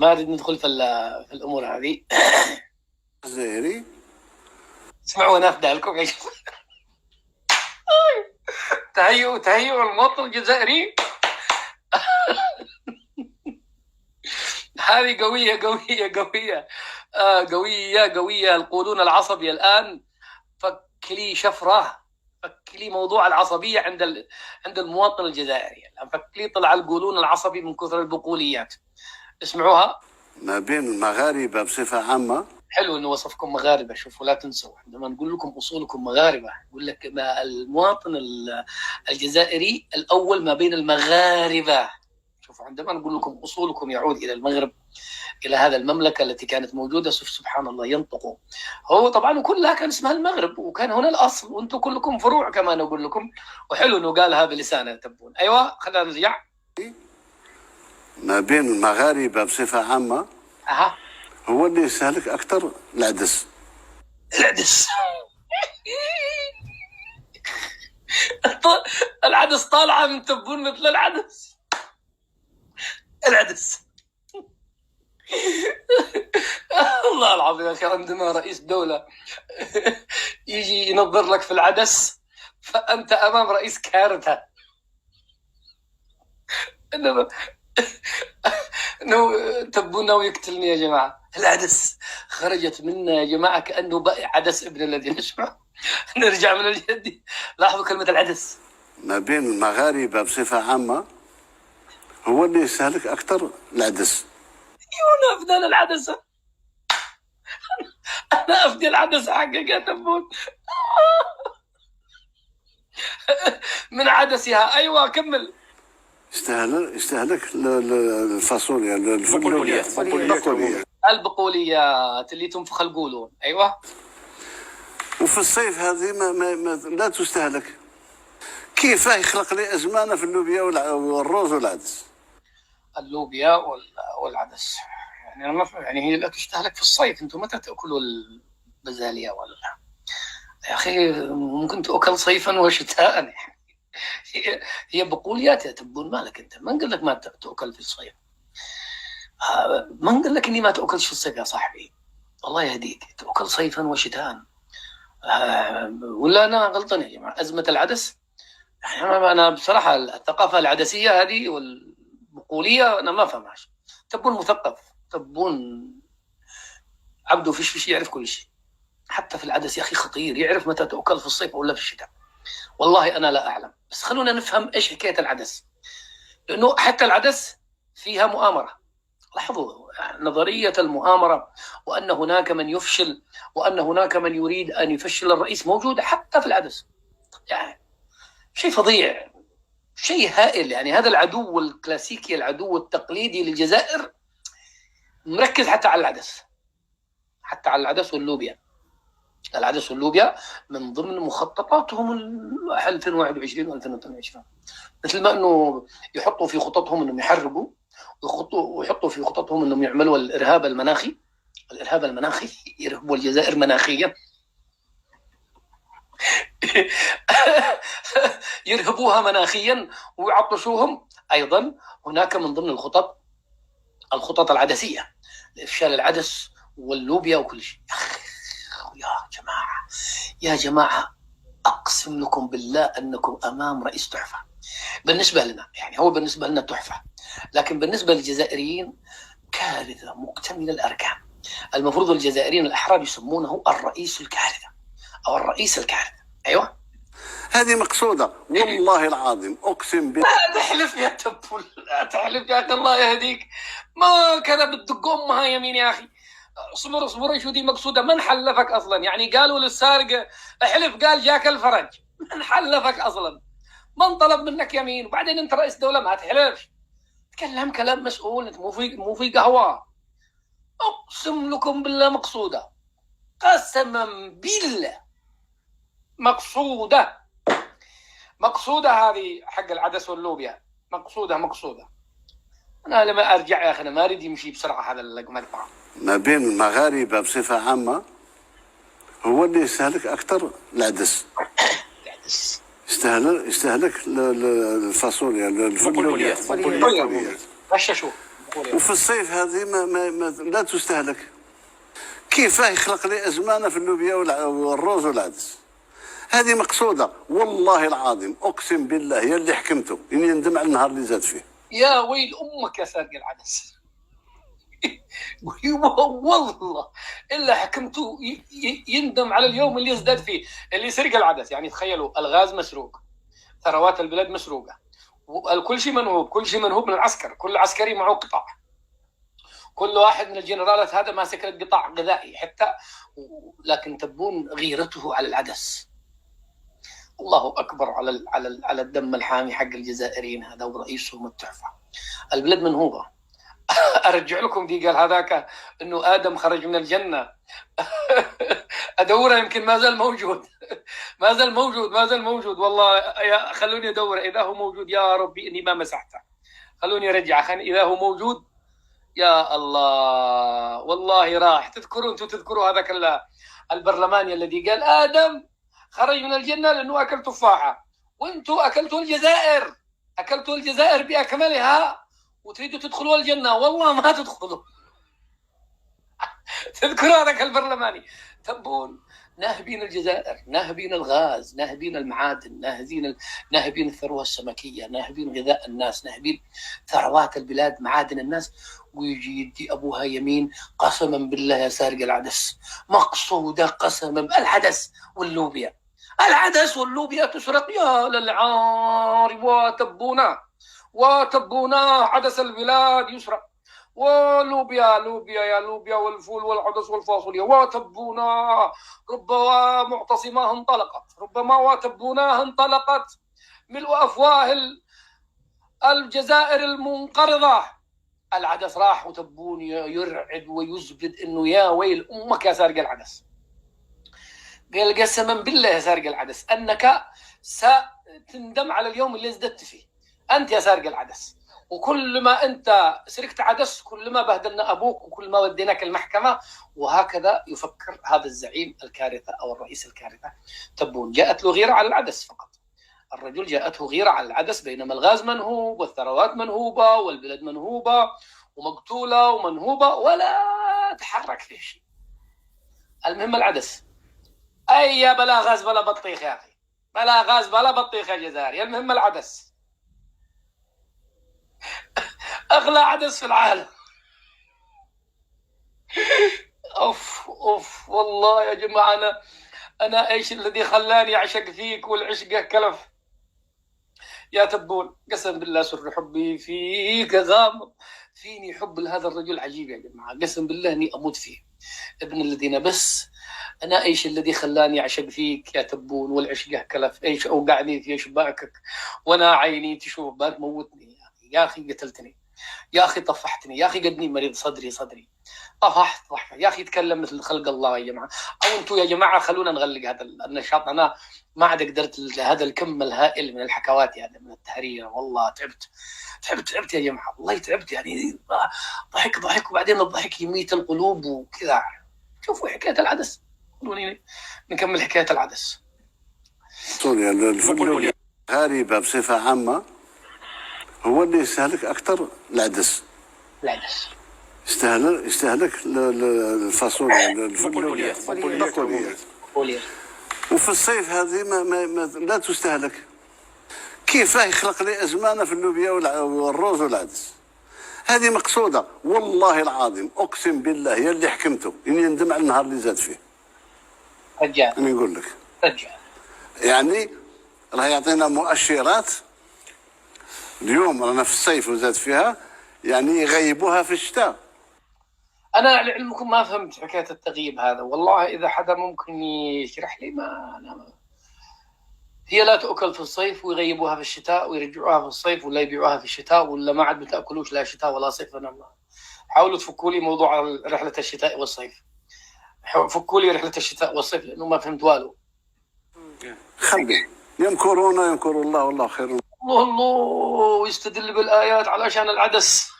ما اريد ندخل في الامور هذه. الجزائري اسمعوا انا افدى لكم. تهيئوا المواطن الجزائري. هذه قوية قوية قوية. قوية قوية. القولون العصبي الآن فك لي شفرة، فك لي موضوع العصبية عند المواطن الجزائري الآن، فك لي طلع القولون العصبي من كثر البقوليات. اسمعوها. ما بين المغاربة بصفة عامة. حلو انه وصفكم مغاربه. شوفوا لا تنسوا عندما نقول لكم اصولكم مغاربه، نقول لك ما المواطن الجزائري الاول ما بين المغاربه. شوفوا عندما نقول لكم اصولكم يعود الى المغرب، الى هذا المملكه التي كانت موجوده. سبحان الله ينطقوا. هو طبعا كلها كان اسمها المغرب، وكان هنا الاصل، وانتم كلكم فروع كما نقول لكم. وحلو انه قالها بلسانه تبون. ايوه خلينا نرجع. ما بين المغاربة بصفة عامة اها هو اللي يستهلك أكثر العدس. العدس. العدس طالعه من تبون مثل العدس. العدس. الله العظيم يا اخي، عندما رئيس دوله يجي ينظر لك في العدس فانت امام رئيس كارثه. انه تبون ناوي يقتلني يا جماعه. العدس خرجت منا يا جماعه كانه بقى عدس ابن الذين. اسمع نرجع من الجد. لاحظوا كلمه العدس. ما بين المغاربة بصفة عامة هو اللي يستهلك أكثر العدس. انا افدان العدس. انا افدي العدس حقك يا تبون. من عدسها. ايوه كمل. يستهلك الفاصوليا، البقوليات اللي تنفخ القولون. ايوه. وفي الصيف هذه ما لا تستهلك. كيف يخلق لي أزمانة في اللوبيا والروز والعدس؟ اللوبيا والعدس يعني انا ما يعني هي لا تستهلك في الصيف. انتم متى تاكلوا البزاليه ولا؟ يا اخي ممكن تاكل صيفا وشتاء. هي بقوليات يا تبون. مالك انت؟ من قال لك ما تاكل في الصيف؟ من قال لك اني ما تاكلش في الصيف يا صاحبي؟ الله يهديك، تاكل صيفا وشتاء. ولا انا غلطان يا جماعه؟ ازمه العدس يعني انا بصراحه الثقافه العدسيه هذه والبقوليه انا ما فهمهاش. تبون مثقف، تبون عبده فيش يعرف كل شيء. حتى في العدس يا اخي خطير، يعرف متى تؤكل في الصيف ولا في الشتاء. والله انا لا اعلم، بس خلونا نفهم ايش حكايه العدس، لانه حتى العدس فيها مؤامره. لاحظوا نظريه المؤامره، وان هناك من يفشل، وان هناك من يريد ان يفشل الرئيس، موجوده حتى في العدس. يعني شيء فظيع، شيء هائل. يعني هذا العدو الكلاسيكي، العدو التقليدي للجزائر، مركز حتى على العدس، حتى على العدس واللوبيا. العدس واللوبيا من ضمن مخططاتهم 2021 و2022. مثل ما انه يحطوا في خططهم انهم يحرقوا، ويحطوا في خططهم انهم يعملوا الارهاب المناخي. الارهاب المناخي يرهبوا الجزائر مناخيا. يرهبوها مناخيا ويعطشوهم. ايضا هناك من ضمن الخطط العدسيه لافشال العدس واللوبيا وكل شيء. يا جماعه اقسم لكم بالله انكم امام رئيس تحفه. بالنسبه لنا يعني هو بالنسبه لنا تحفه، لكن بالنسبه للجزائريين كارثه مكتمله الاركان. المفروض الجزائريين الاحرار يسمونه الرئيس الكارثه او الرئيس الكارثه. ايوه هذه مقصودة والله العظيم، أقسم بالله. تحلف يا تبول، تحلف يا اخي الله يهديك. ما كان بتدق امها يمين يا اخي. اصبر شو دي مقصوده؟ من حلفك اصلا؟ يعني قالوا للسارق احلف، قال جاك الفرج. من حلفك اصلا؟ من طلب منك يمين؟ وبعدين انت رئيس دوله ما تحلفش. تكلم كلام مسؤول، انت مو في قهوه. اقسم لكم بالله مقصوده، قسما بالله مقصوده هذه حق العدس واللوبيا. مقصوده. انا لما ارجع يا اخي انا ما اريد يمشي بسرعه هذا المقطع. ما بين المغاربة بصفة عامة هو اللي يستهلك أكثر العدس. يستهلك الفاصوليا، غششوا وفي الصيف هذه لا تستهلك. كيف يخلق لي أزمانة في اللوبيا والروز والعدس؟ هذه مقصودة والله العظيم، أقسم بالله يا اللي حكمته إني ندم على النهار اللي زاد فيه. يا ويل أمك يا سارق العدس. والله إلا حكمته يندم على اليوم اللي ازداد فيه. اللي سرق العدس يعني تخيلوا، الغاز مسروق، ثروات البلاد مسروقة، كل شيء منهوب، كل شيء منهوب من العسكر، كل عسكري معه قطع، كل واحد من الجنرالات هذا ماسك قطاع غذائي حتى. لكن تبون غيرته على العدس. الله اكبر على الدم الحامي حق الجزائريين هذا ورئيسهم التحفه. البلاد منهوبه. ارجع لكم دي قال هذاك انه ادم خرج من الجنه. ادوره يمكن ما زال موجود. ما زال موجود والله. خلوني ادور اذا هو موجود، يا ربي اني ما مسحته. خلوني ارجع اذا هو موجود. يا الله والله راح. تذكروا هذاك البرلماني الذي قال ادم خرج من الجنه لانه اكل تفاحه، وانتم اكلتوا الجزائر باكملها وتريدوا تدخلوا الجنه. والله ما تدخلوا. تذكروا هذاك البرلماني. تبون ناهبين الجزائر، ناهبين الغاز، ناهبين المعادن، ناهبين الثروه السمكيه، ناهبين غذاء الناس، ناهبين ثروات البلاد، معادن الناس، ويجي يدي ابوها يمين. قسما بالله يا سارق العدس مقصوده، قسما العدس واللوبيا. العدس واللوبيا تسرق. يا للعار. وتبونا عدس البلاد يسرق، ولوبيا يا لوبيا والفول والعدس والفاصوليا. وتبونا ربما معتصماه انطلقت، ربما وتبوناه انطلقت ملء افواه الجزائر المنقرضه. العدس راح وتبون يرعد ويزبد انه يا ويل امك يا سارق العدس. قال قسما بالله يا سارق العدس انك ستندم على اليوم اللي ازددت فيه انت يا سارق العدس. وكل ما انت سرقت عدس كل ما بهدلنا ابوك وكل ما وديناك المحكمه. وهكذا يفكر هذا الزعيم الكارثه او الرئيس الكارثه. تبون جاءت له غيره على العدس فقط. الرجل جاءته غيره على العدس، بينما الغاز منهوب والثروات منهوبه والبلد منهوبه ومقتوله ومنهوبه ولا تحرك فيه شيء. المهم العدس. اي بلا غاز بلا بطيخ يا اخي، بلا غاز بلا بطيخ يا جزائري. المهم العدس. اغلى عدس في العالم. اوف والله يا جماعه. انا ايش الذي خلاني اعشق فيك والعشقه كلف يا تبون. قسم بالله سر حبي فيك غامض. فيني حب لهذا الرجل عجيب يا جماعه. قسم بالله اني اموت فيه ابن الذين. بس انا ايش الذي خلاني اعشق فيك يا تبون والعشقه كلف. ايش اوقعني في شباكك وانا عيني تشوف ما تموتني يا اخي. قتلتني يا اخي، طفحتني يا اخي، قدني مريض صدري طفحت يا اخي. تكلم مثل خلق الله يا جماعه. او انتم يا جماعه خلونا نغلق هذا النشاط. انا ما عاد قدرت هذا الكم الهائل من الحكوات هذا من التهرير. والله تعبت يا جماعه، والله تعبت يعني. ضحك وبعدين الضحك يميت القلوب وكذا. شوفوا حكايه العدس، خلوني نكمل حكايه العدس. سوريا الفل غريبه بصفه عامه هو اللي يستهلك اكثر العدس. يستهلك الفاصوليا، البقوليات. وفي الصيف هذه لا تستهلك. كيف يخلق لي أزمانة في اللوبيا والروز والعدس؟ هذه مقصودة والله العظيم، أقسم بالله يا اللي حكمته إني ندم على النهار اللي زاد فيه. رجال أنا نقول لك يعني راه يعطينا مؤشرات. اليوم رانا في الصيف وزاد فيها، يعني يغيبوها في الشتاء. أنا لعلمكم ما فهمت حكاية التغييب هذا. والله إذا حدا ممكن يشرح لي. هي لا تؤكل في الصيف ويغيبوها في الشتاء ويرجعوها في الصيف ولا يبيعوها في الشتاء ولا ما عاد بتأكلوش لا شتاء ولا صيف. أنا حاولوا تفكوا لي موضوع رحلة الشتاء والصيف. فكوا لي رحلة الشتاء والصيف لأنه ما فهمت والو. خلي يمكر الله والله خير. الله يستدل بالآيات علشان العدس.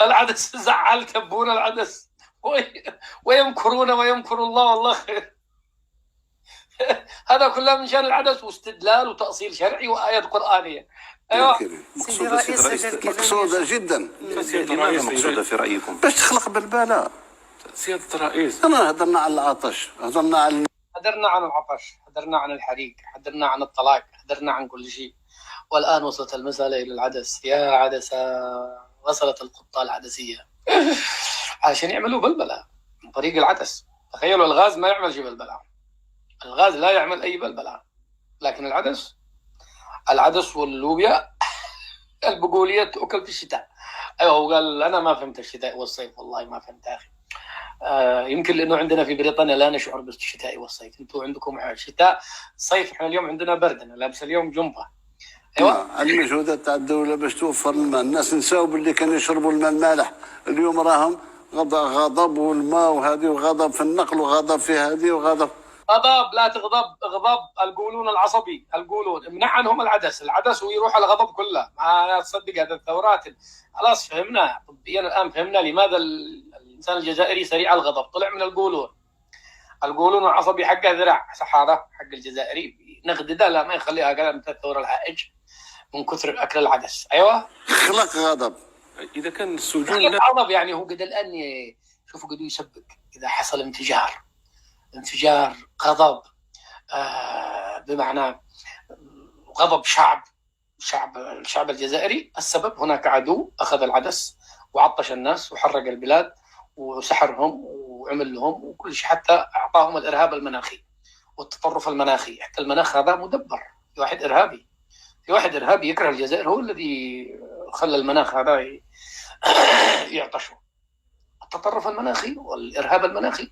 العدس زعل تبون العدس. ويمكرون ويمكر الله والله خير. هذا كله من شان العدس واستدلال وتأصيل شرعي وآيات قرآنية. ايوه سيدي رئيس مقصودة جدا. لماذا مقصودة في رأيكم؟ باش تخلق بالبلاء. سيادة الرئيس، أنا هضرنا على العطش، هضرنا على حذرنا عن العطش، حذرنا عن الحريق، حذرنا عن الطلاق، حذرنا عن كل شيء. والآن وصلت المسألة إلى العدس. يا عدسة، وصلت القطة العدسية عشان يعملوا بلبلة عن طريق العدس. تخيلوا الغاز ما يعمل شيء بلبلة، الغاز لا يعمل أي بلبلة، لكن العدس واللوبيا البقولية تؤكل في الشتاء. أيوه، هو قال أنا ما فهمت الشتاء والصيف، والله ما فهمت يا أخي. يمكن لانه عندنا في بريطانيا لا نشعر بالشتاء والصيف، انتم عندكم شتاء صيف، احنا اليوم عندنا برد، انا لابس اليوم جمبه. ايوه، المجهودات تاع الدوله باش توفر الماء. الناس نساو باللي كانوا يشربوا الماء المالح، اليوم راهم غضب والماء وهذه، وغضب في النقل، وغضب في هذه، وغضب. غضب لا تغضب، غضب القولون العصبي، القولون امنع عنهم العدس ويروح الغضب كله. ما تصدق هذه الثورات خلاص فهمنا طبيا الان، فهمنا لماذا الانسان الجزائري سريع الغضب، طلع من القولون العصبي حقه ذراع سحاره حق الجزائري، نغدده لا ما يخليها هكذا مثل الثوره الهائج من كثر اكل العدس. ايوه، خلق غضب. إذا كان السجون غضب يعني هو قد الان شوفوا قد يسبق اذا حصل انفجار غضب، بمعنى غضب الشعب الجزائري. السبب هناك عدو اخذ العدس وعطش الناس وحرق البلاد وسحرهم وعمل لهم وكل شيء، حتى اعطاهم الارهاب المناخي والتطرف المناخي. حتى المناخ هذا مدبر، في واحد ارهابي يكره الجزائر، هو الذي خلى المناخ هذا يعطشوا. التطرف المناخي والارهاب المناخي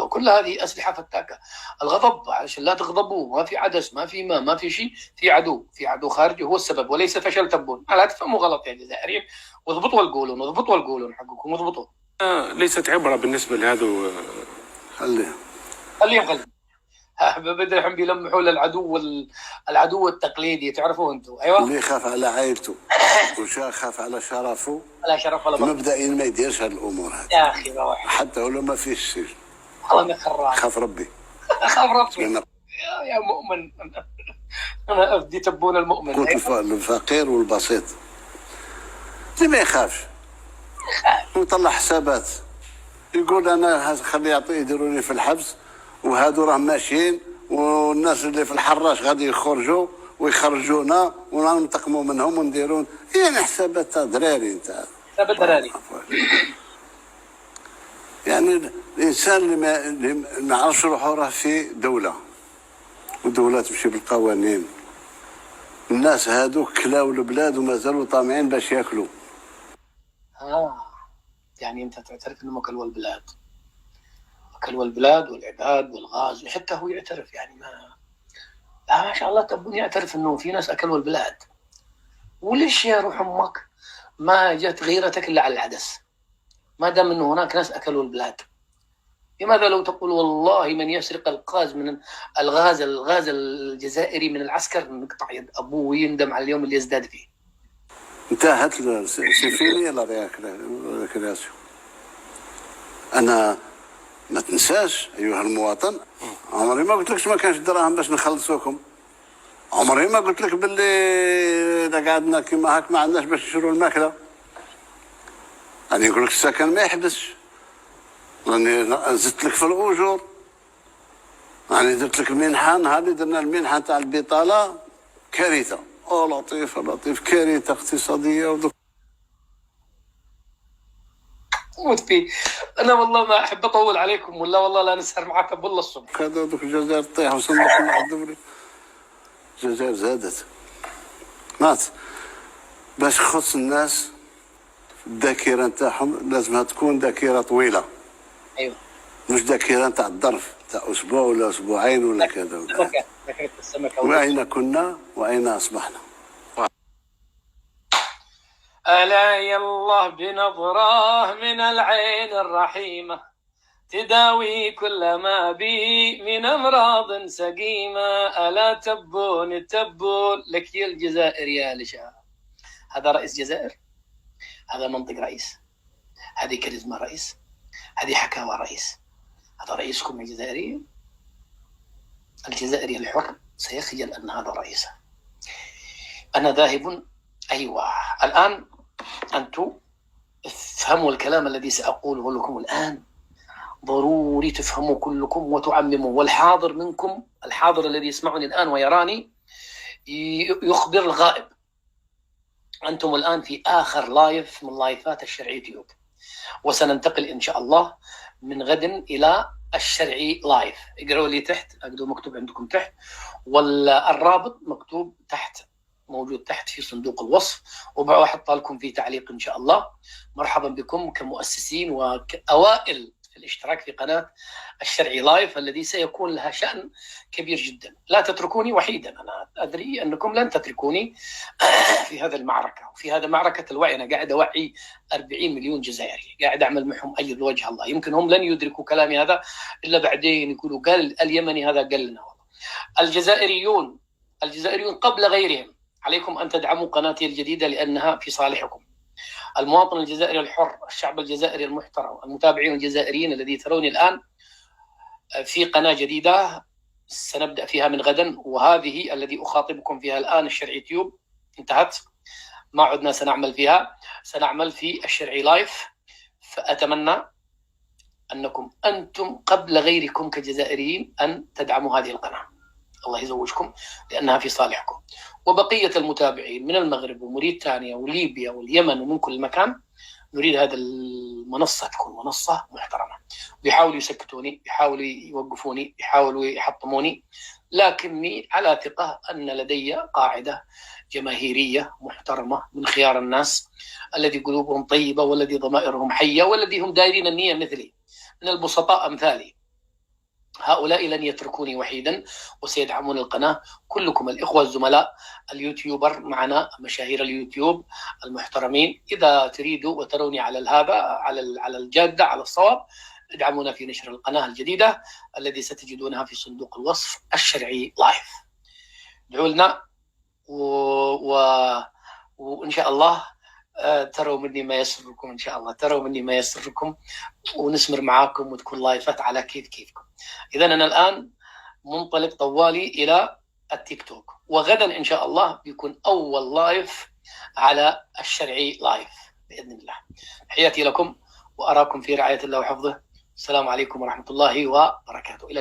كل هذه اسلحه فتاكه. الغضب عشان لا تغضبوا، ما في عدس، ما في ماء، ما في شيء، في عدو خارجي هو السبب، وليس فشل تبون. لا تفهموا غلط يا جزائريين، واضبطوا القولون حقكم، واضبطوا. ليست عبرة بالنسبة لهذا. خليهم بدهم بيلمحوا للعدو العدو التقليدي، تعرفوه انتم. ايوه، اللي يخاف على عائلته وخاف على شرفه، لا شرف ولا بطل. مبدئيا ما يديرش هذه الامور هذه يا اخي روح، حتى ولو ما فيش السجن. الله يخرج، خاف ربي. يا مؤمن، انا افدي تبون المؤمن. قلت الفقير والبسيط اللي ما يخافش ويطلع حسابات، يقول انا خلي يديروا لي في الحبس، وهادو راهم ماشيين، والناس اللي في الحراش غادي يخرجوا ويخرجونا وننتقموا منهم ونديرون. يعني حسابات تاع دراري انت، حساب الدراري. يعني الانسان اللي ما عرفش روحه راه في دوله، والدوله تمشي بالقوانين. الناس هادوك كلاو البلاد ومازالوا طامعين باش ياكلوا. يعني انت تعترف انهم اكلوا البلاد والعباد والغاز، وحتى هو يعترف، يعني ما شاء الله تبون يعترف انه في ناس اكلوا البلاد. وليش يا روح امك ما جت غيرتك الا على العدس؟ ما دام انه هناك ناس اكلوا البلاد، لماذا لو تقول والله من يسرق الغاز الجزائري من العسكر نقطع يد ابوه ويندم على اليوم اللي يزداد فيه؟ انتهت سيفيني لا ريكرياسيون. انا ما تنساش ايها المواطن، عمري ما قلت لكش ما كانش دراهم باش نخلصوكم، عمري ما قلت لك باللي اذا قعدنا كيما هاك ما عندناش باش نشرو الماكله. راني نقول لك السكن ما يحبسش، راني زدت لك في الاجور، راني درت لك المنحه. نهار اللي درنا المنحه تاع البطاله كارثه، لطيف كارثه اقتصاديه. موت فيه. انا والله ما احب اطول عليكم، ولا والله لا نسهر معاك والله الصبح. هذا دوك الجزائر تطيح وصندوق الدولي. الجزائر زادت مات. باش خص الناس الذاكره نتاعهم لازمها تكون ذاكره طويله. ايوه، مش ذاكره نتاع الظرف تاع اسبوع ولا اسبوعين ولا كذا. ذاكره السمكه. واين كنا واين اصبحنا. ألا يالله بنظرة من العين الرحيمة تداوي كل ما بي من أمراض سقيمة. ألا تبون لك يا الجزائر يا لشا. هذا رئيس جزائر، هذا منطق رئيس، هذه كاريزما رئيس، هذه حكاوى رئيس. هذا رئيسكم الجزائري الحر سيخجل أن هذا رئيسه. أنا ذاهب. أيوة، الآن أنتم افهموا الكلام الذي سأقوله لكم الآن. ضروري تفهموا كلكم وتعمموا، والحاضر منكم، الحاضر الذي يسمعني الآن ويراني، يخبر الغائب. أنتم الآن في آخر لايف من لايفات الشرعي تيوب، وسننتقل إن شاء الله من غد إلى الشرعي لايف. اقرأوا لي تحت، أقدر مكتوب عندكم تحت، والرابط مكتوب تحت، موجود تحت في صندوق الوصف، وبحط لكم في تعليق إن شاء الله. مرحبا بكم كمؤسسين وكأوائل في الاشتراك في قناة الشرعي لايف، الذي سيكون لها شأن كبير جدا. لا تتركوني وحيدا، أنا أدري أنكم لن تتركوني في هذا المعركة، وفي هذا معركة الوعي. أنا قاعد أوعي 40 مليون جزائري، قاعد أعمل معهم أي لوجه الله. يمكن هم لن يدركوا كلامي هذا إلا بعدين، يقولوا قال اليمني هذا قال لنا. الجزائريون قبل غيرهم، عليكم أن تدعموا قناتي الجديدة لأنها في صالحكم. المواطن الجزائري الحر، الشعب الجزائري المحترم، المتابعين الجزائريين الذي تروني الآن في قناة جديدة سنبدأ فيها من غدا، وهذه الذي أخاطبكم فيها الآن الشرعي تيوب انتهت، ما عدنا سنعمل فيها، سنعمل في الشرعي لايف. فأتمنى أنكم أنتم قبل غيركم كجزائريين أن تدعموا هذه القناة، الله يزوجكم، لأنها في صالحكم. وبقية المتابعين من المغرب وموريتانيا وليبيا واليمن ومن كل مكان، نريد هذا المنصة تكون منصة محترمة. بيحاولوا يسكتوني، بيحاولوا يوقفوني، بيحاولوا يحطموني، لكني على ثقة أن لدي قاعدة جماهيرية محترمة من خيار الناس، الذي قلوبهم طيبة، والذي ضمائرهم حية، والذي هم دايرين النية مثلي، من البسطاء أمثالي. هؤلاء لن يتركوني وحيدا وسيدعمون القناة. كلكم الإخوة الزملاء اليوتيوبر معنا، مشاهير اليوتيوب المحترمين، إذا تريدوا وتروني على هذا، على الجادة، على الصواب، ادعمونا في نشر القناة الجديدة الذي ستجدونها في صندوق الوصف، الشرعي لايف. ادعوا لنا وإن شاء الله تروا مني ما يسركم، إن شاء الله تروا مني ما يسركم، ونسمر معاكم وتكون لايفات على كيفكم. إذا أنا الآن منطلق طوالي إلى التيك توك، وغدا إن شاء الله بيكون أول لايف على الشرعي لايف بإذن الله. حياتي لكم، وأراكم في رعاية الله وحفظه. السلام عليكم ورحمة الله وبركاته. إلى